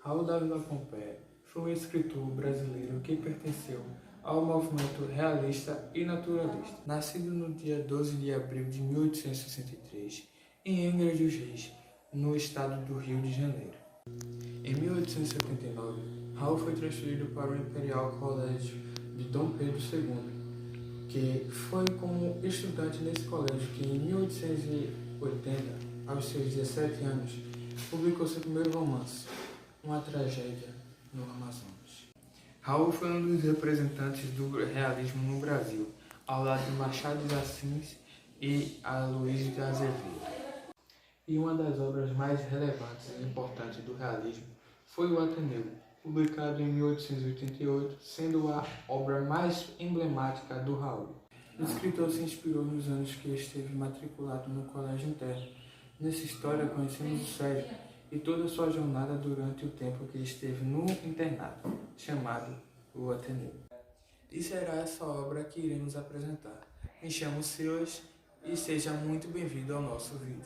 Raul da Vila Pompeia foi um escritor brasileiro que pertenceu ao movimento realista e naturalista. Nascido no dia 12 de abril de 1863, em Angra dos Reis, no estado do Rio de Janeiro. Em 1879, Raul foi transferido para o Imperial Colégio de Dom Pedro II, que foi como estudante nesse colégio que, em 1880, aos seus 17 anos, publicou seu primeiro romance, Uma Tragédia no Amazonas. Raul foi um dos representantes do realismo no Brasil, ao lado de Machado de Assis e Aloysio de Azevedo. E uma das obras mais relevantes e importantes do realismo foi o Ateneu, publicado em 1888, sendo a obra mais emblemática do Raul. O escritor se inspirou nos anos que esteve matriculado no colégio interno. Nessa história conhecemos o Sérgio e toda a sua jornada durante o tempo que esteve no internato, chamado o Ateneu. E será essa obra que iremos apresentar. Me chamo Silas e seja muito bem-vindo ao nosso vídeo.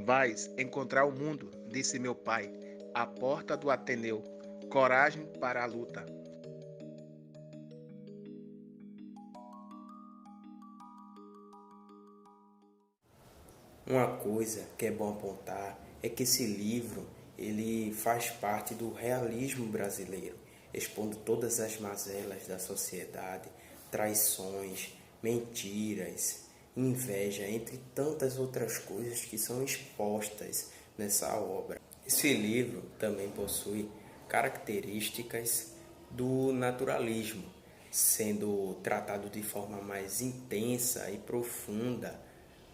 Vais encontrar o mundo, disse meu pai, à porta do Ateneu, coragem para a luta. Uma coisa que é bom apontar é que esse livro ele faz parte do realismo brasileiro, expondo todas as mazelas da sociedade, traições, mentiras, inveja, entre tantas outras coisas que são expostas nessa obra. Esse livro também possui características do naturalismo, sendo tratado de forma mais intensa e profunda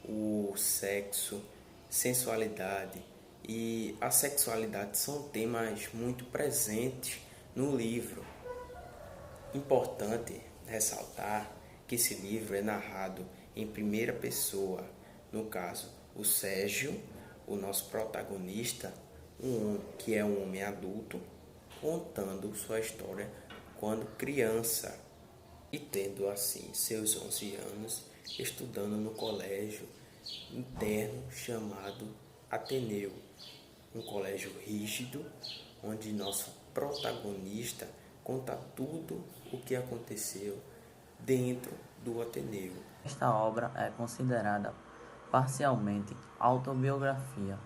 o sexo, sensualidade e a sexualidade são temas muito presentes no livro. Importante ressaltar que esse livro é narrado em primeira pessoa, no caso, o Sérgio, o nosso protagonista, que é um homem adulto, contando sua história quando criança e tendo assim seus 11 anos, estudando no colégio interno chamado Ateneu, um colégio rígido, onde nosso protagonista conta tudo o que aconteceu dentro do Ateneu. Esta obra é considerada parcialmente autobiografia,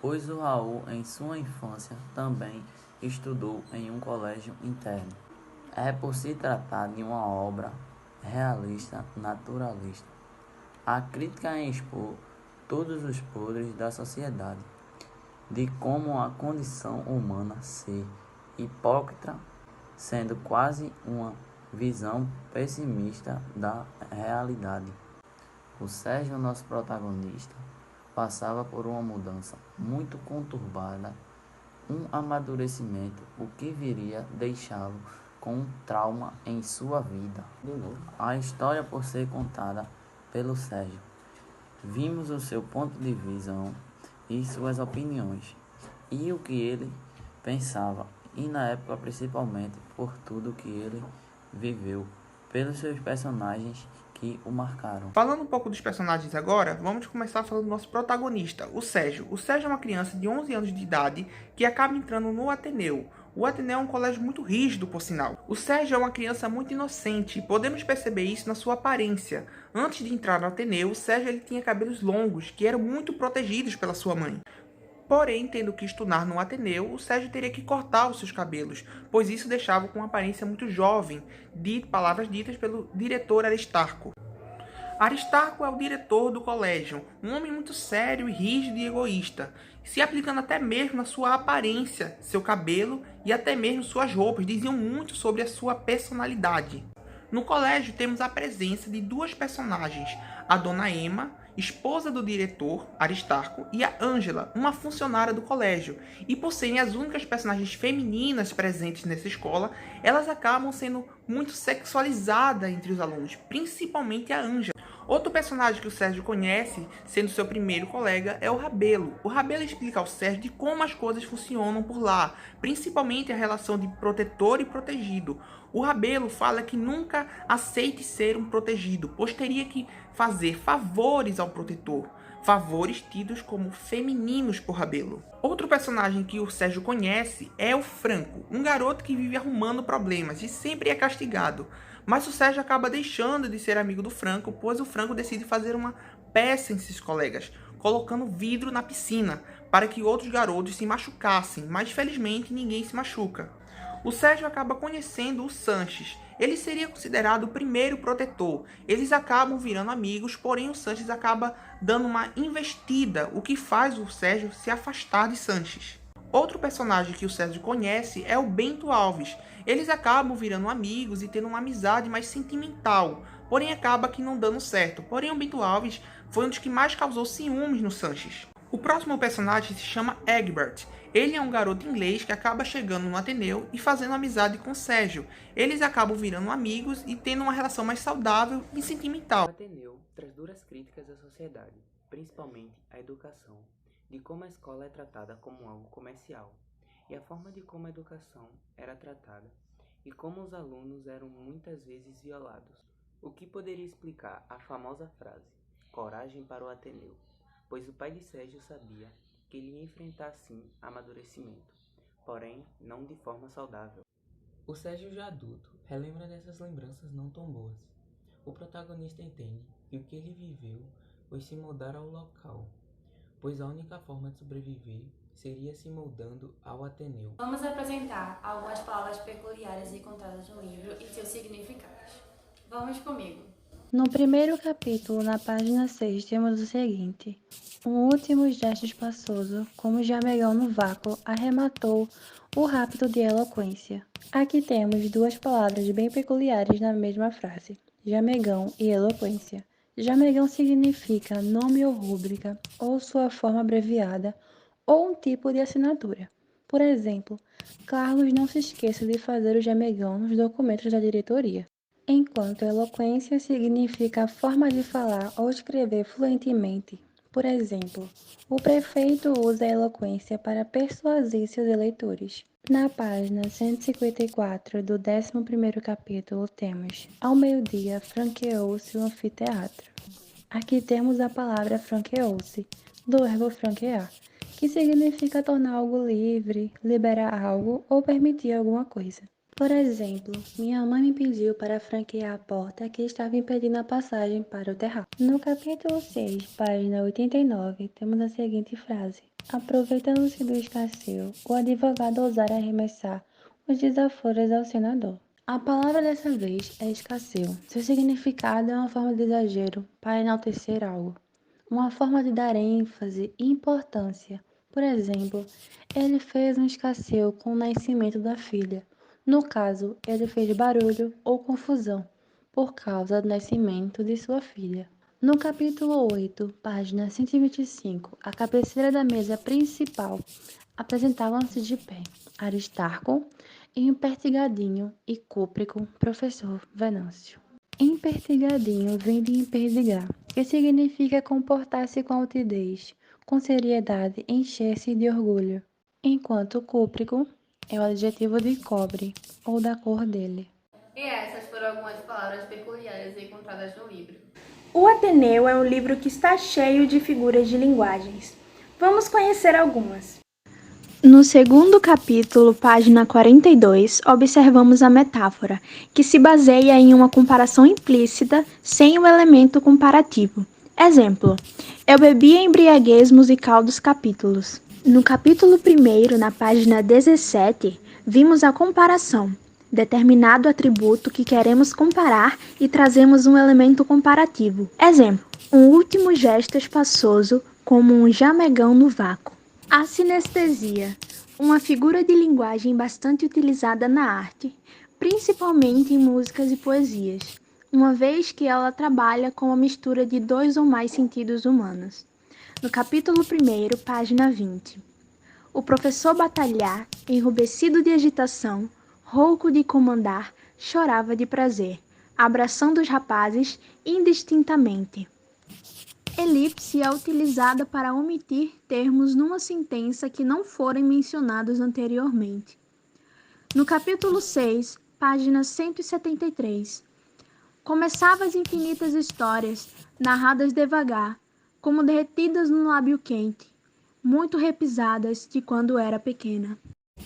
pois o Raul, em sua infância, também estudou em um colégio interno. É por se tratar de uma obra realista naturalista. A crítica em expor todos os podres da sociedade, de como a condição humana ser hipócrita, sendo quase uma visão pessimista da realidade. O Sérgio, nosso protagonista, passava por uma mudança muito conturbada, um amadurecimento, o que viria deixá-lo com um trauma em sua vida. A história, por ser contada pelo Sérgio, vimos o seu ponto de visão e suas opiniões, e o que ele pensava, e na época principalmente por tudo que ele viveu, pelos seus personagens que o marcaram. Falando um pouco dos personagens agora, vamos começar falando do nosso protagonista, o Sérgio. O Sérgio é uma criança de 11 anos de idade que acaba entrando no Ateneu. O Ateneu é um colégio muito rígido, por sinal. O Sérgio é uma criança muito inocente, e podemos perceber isso na sua aparência. Antes de entrar no Ateneu, o Sérgio ele tinha cabelos longos, que eram muito protegidos pela sua mãe. Porém, tendo que estudar no Ateneu, o Sérgio teria que cortar os seus cabelos, pois isso deixava com uma aparência muito jovem, de palavras ditas pelo diretor Aristarco. Aristarco é o diretor do colégio, um homem muito sério e rígido e egoísta, se aplicando até mesmo na sua aparência, seu cabelo e até mesmo suas roupas, diziam muito sobre a sua personalidade. No colégio temos a presença de duas personagens, a Dona Emma, esposa do diretor Aristarco, e a Ângela, uma funcionária do colégio. E por serem as únicas personagens femininas presentes nessa escola, elas acabam sendo muito sexualizadas entre os alunos, principalmente a Ângela. Outro personagem que o Sérgio conhece, sendo seu primeiro colega, é o Rabelo. O Rabelo explica ao Sérgio de como as coisas funcionam por lá, principalmente a relação de protetor e protegido. O Rabelo fala que nunca aceite ser um protegido, pois teria que fazer favores ao protetor. favores tidos como femininos por Rabelo. Outro personagem que o Sérgio conhece é o Franco, um garoto que vive arrumando problemas e sempre é castigado. Mas o Sérgio acaba deixando de ser amigo do Franco, pois o Franco decide fazer uma peça em seus colegas, colocando vidro na piscina, para que outros garotos se machucassem, mas felizmente ninguém se machuca. O Sérgio acaba conhecendo o Sanches. Ele seria considerado o primeiro protetor. Eles acabam virando amigos, porém o Sanches acaba dando uma investida, o que faz o Sérgio se afastar de Sanches. Outro personagem que o Sérgio conhece é o Bento Alves. Eles acabam virando amigos e tendo uma amizade mais sentimental, porém acaba que não dando certo. Porém o Bento Alves foi um dos que mais causou ciúmes no Sanches. O próximo personagem se chama Egbert. Ele é um garoto inglês que acaba chegando no Ateneu e fazendo amizade com Sérgio. Eles acabam virando amigos e tendo uma relação mais saudável e sentimental. O Ateneu traz duras críticas à sociedade, principalmente à educação, de como a escola é tratada como algo comercial, e a forma de como a educação era tratada, e como os alunos eram muitas vezes violados, o que poderia explicar a famosa frase, coragem para o Ateneu, pois o pai de Sérgio sabia que ele ia enfrentar sim amadurecimento, porém não de forma saudável. O Sérgio já adulto relembra dessas lembranças não tão boas. O protagonista entende que o que ele viveu foi se moldar ao local, pois a única forma de sobreviver seria se moldando ao Ateneu. Vamos apresentar algumas palavras peculiares encontradas no livro e seus significados. Vamos comigo! No primeiro capítulo, na página 6, temos o seguinte: um último gesto espaçoso, como jamegão no vácuo, arrematou o rapto de eloquência. Aqui temos duas palavras bem peculiares na mesma frase, jamegão e eloquência. Jamegão significa nome ou rúbrica, ou sua forma abreviada, ou um tipo de assinatura. Por exemplo, Carlos não se esqueça de fazer o jamegão nos documentos da diretoria. Enquanto eloquência significa a forma de falar ou escrever fluentemente. Por exemplo, o prefeito usa a eloquência para persuadir seus eleitores. Na página 154 do 11º capítulo temos: ao meio-dia franqueou-se o anfiteatro. Aqui temos a palavra franqueou-se, do verbo franquear, que significa tornar algo livre, liberar algo ou permitir alguma coisa. Por exemplo, minha mãe me pediu para franquear a porta que estava impedindo a passagem para o terraço. No capítulo 6, página 89, temos a seguinte frase: aproveitando-se do escasseio, o advogado ousara arremessar os desaforos ao senador. A palavra dessa vez é escasseio. Seu significado é uma forma de exagero para enaltecer algo, uma forma de dar ênfase e importância. Por exemplo, ele fez um escasseio com o nascimento da filha. No caso, ele fez barulho ou confusão por causa do nascimento de sua filha. No capítulo 8, página 125, a cabeceira da mesa principal apresentavam-se de pé Aristarco, Impertigadinho e Cúprico, professor Venâncio. Impertigadinho vem de imperdigar, que significa comportar-se com altivez, com seriedade, encher-se de orgulho, enquanto Cúprico é o adjetivo de cobre, ou da cor dele. E essas foram algumas palavras peculiares encontradas no livro. O Ateneu é um livro que está cheio de figuras de linguagens. Vamos conhecer algumas. No segundo capítulo, página 42, observamos a metáfora, que se baseia em uma comparação implícita sem o elemento comparativo. Exemplo: eu bebi a embriaguez musical dos capítulos. No capítulo 1, na página 17, vimos a comparação, determinado atributo que queremos comparar e trazemos um elemento comparativo. Exemplo: um último gesto espaçoso, como um jamegão no vácuo. A sinestesia, uma figura de linguagem bastante utilizada na arte, principalmente em músicas e poesias, uma vez que ela trabalha com a mistura de dois ou mais sentidos humanos. No capítulo 1, página 20. O professor Batalhar, enrubescido de agitação, rouco de comandar, chorava de prazer, abraçando os rapazes indistintamente. Elipse é utilizada para omitir termos numa sentença que não forem mencionados anteriormente. No capítulo 6, página 173. Começava as infinitas histórias, narradas devagar, como derretidas no lábio quente, muito repisadas de quando era pequena.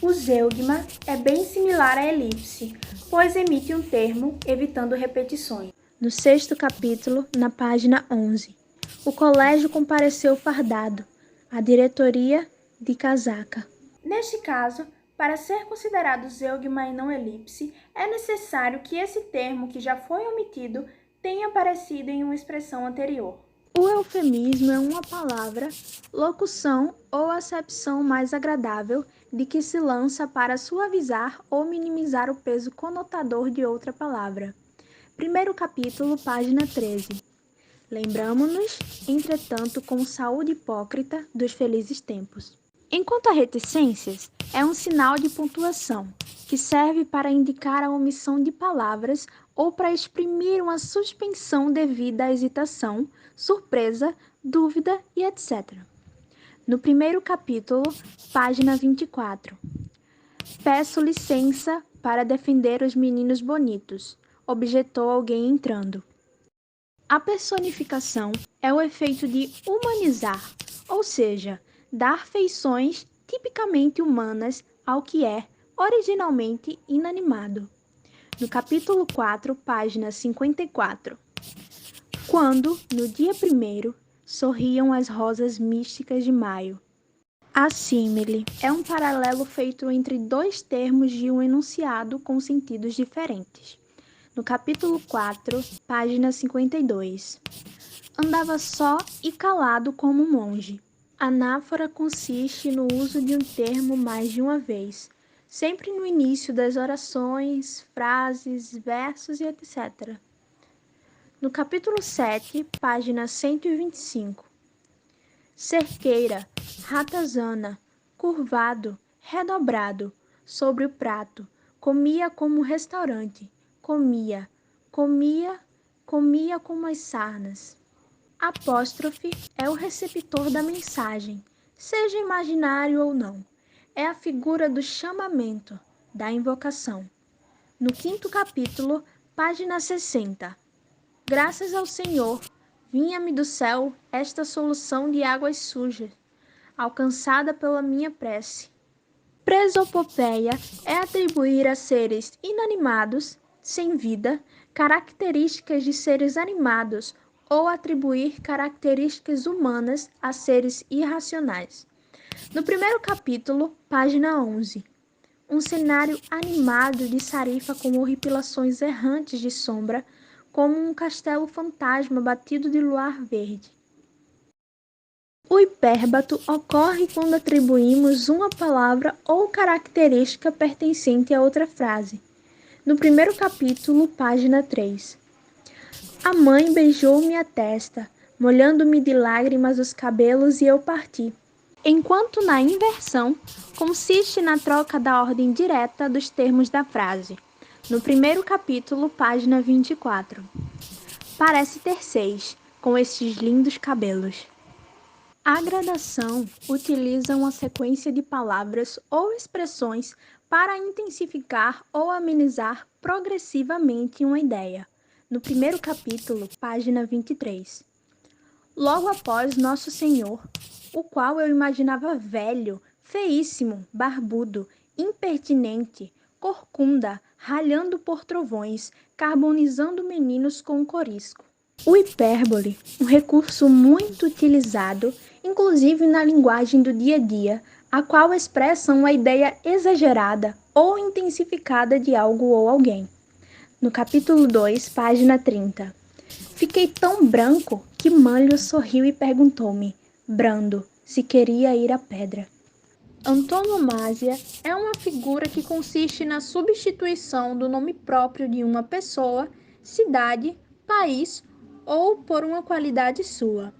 O zeugma é bem similar à elipse, pois emite um termo, evitando repetições. No 6º capítulo, na página 11, o colégio compareceu fardado, a diretoria de casaca. Neste caso, para ser considerado zeugma e não elipse, é necessário que esse termo, que já foi omitido, tenha aparecido em uma expressão anterior. O eufemismo é uma palavra, locução ou acepção mais agradável de que se lança para suavizar ou minimizar o peso conotador de outra palavra. 1º capítulo, página 13. Lembramo-nos, entretanto, com saúde hipócrita dos felizes tempos. Enquanto a reticências é um sinal de pontuação, que serve para indicar a omissão de palavras ou para exprimir uma suspensão devida à hesitação, surpresa, dúvida e etc. No 1º capítulo, página 24. Peço licença para defender os meninos bonitos, objetou alguém entrando. A personificação é o efeito de humanizar, ou seja, dar feições tipicamente humanas ao que é originalmente inanimado. No capítulo 4, página 54. Quando, no dia 1º, sorriam as rosas místicas de maio. A símile é um paralelo feito entre dois termos de um enunciado com sentidos diferentes. No capítulo 4, página 52. Andava só e calado como um monge. Anáfora consiste no uso de um termo mais de uma vez, sempre no início das orações, frases, versos e etc. No capítulo 7, página 125. Cerqueira, ratazana, curvado, redobrado, sobre o prato, comia como um restaurante, comia como as sarnas. Apóstrofe é o receptor da mensagem, seja imaginário ou não. É a figura do chamamento, da invocação. No 5º capítulo, página 60. Graças ao Senhor, vinha-me do céu esta solução de águas sujas, alcançada pela minha prece. Presopopeia é atribuir a seres inanimados, sem vida, características de seres animados ou atribuir características humanas a seres irracionais. No 1º capítulo, página 11. Um cenário animado de Sarifa com horripilações errantes de sombra, como um castelo fantasma batido de luar verde. O hipérbato ocorre quando atribuímos uma palavra ou característica pertencente a outra frase. No 1º capítulo, página 3. A mãe beijou-me a testa, molhando-me de lágrimas os cabelos e eu parti. Enquanto na inversão consiste na troca da ordem direta dos termos da frase. No 1º capítulo, página 24. Parece ter 6, com estes lindos cabelos. A gradação utiliza uma sequência de palavras ou expressões para intensificar ou amenizar progressivamente uma ideia. No 1º capítulo, página 23. Logo após Nosso Senhor, o qual eu imaginava velho, feíssimo, barbudo, impertinente, corcunda, ralhando por trovões, carbonizando meninos com corisco. O hipérbole, um recurso muito utilizado, inclusive na linguagem do dia a dia, a qual expressa uma ideia exagerada ou intensificada de algo ou alguém. No capítulo 2, página 30. Fiquei tão branco que Manlio sorriu e perguntou-me, brando, se queria ir à pedra. Antonomasia é uma figura que consiste na substituição do nome próprio de uma pessoa, cidade, país ou por uma qualidade sua.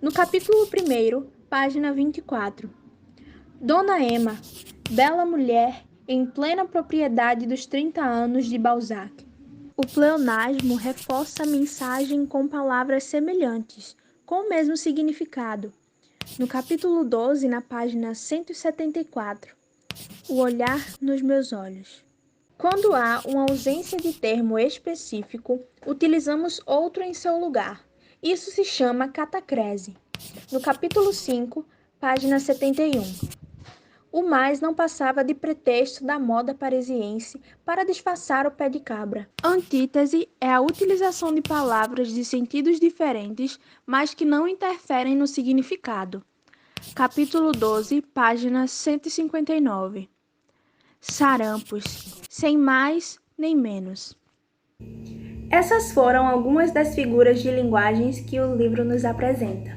No capítulo 1, página 24. Dona Emma, bela mulher em plena propriedade dos 30 anos de Balzac. O pleonasmo reforça a mensagem com palavras semelhantes, com o mesmo significado. No capítulo 12, na página 174, o olhar nos meus olhos. Quando há uma ausência de termo específico, utilizamos outro em seu lugar. Isso se chama catacrese. No capítulo 5, página 71. O mais não passava de pretexto da moda parisiense para disfarçar o pé de cabra. Antítese é a utilização de palavras de sentidos diferentes, mas que não interferem no significado. Capítulo 12, página 159. Sarampos, sem mais nem menos. Essas foram algumas das figuras de linguagens que o livro nos apresenta.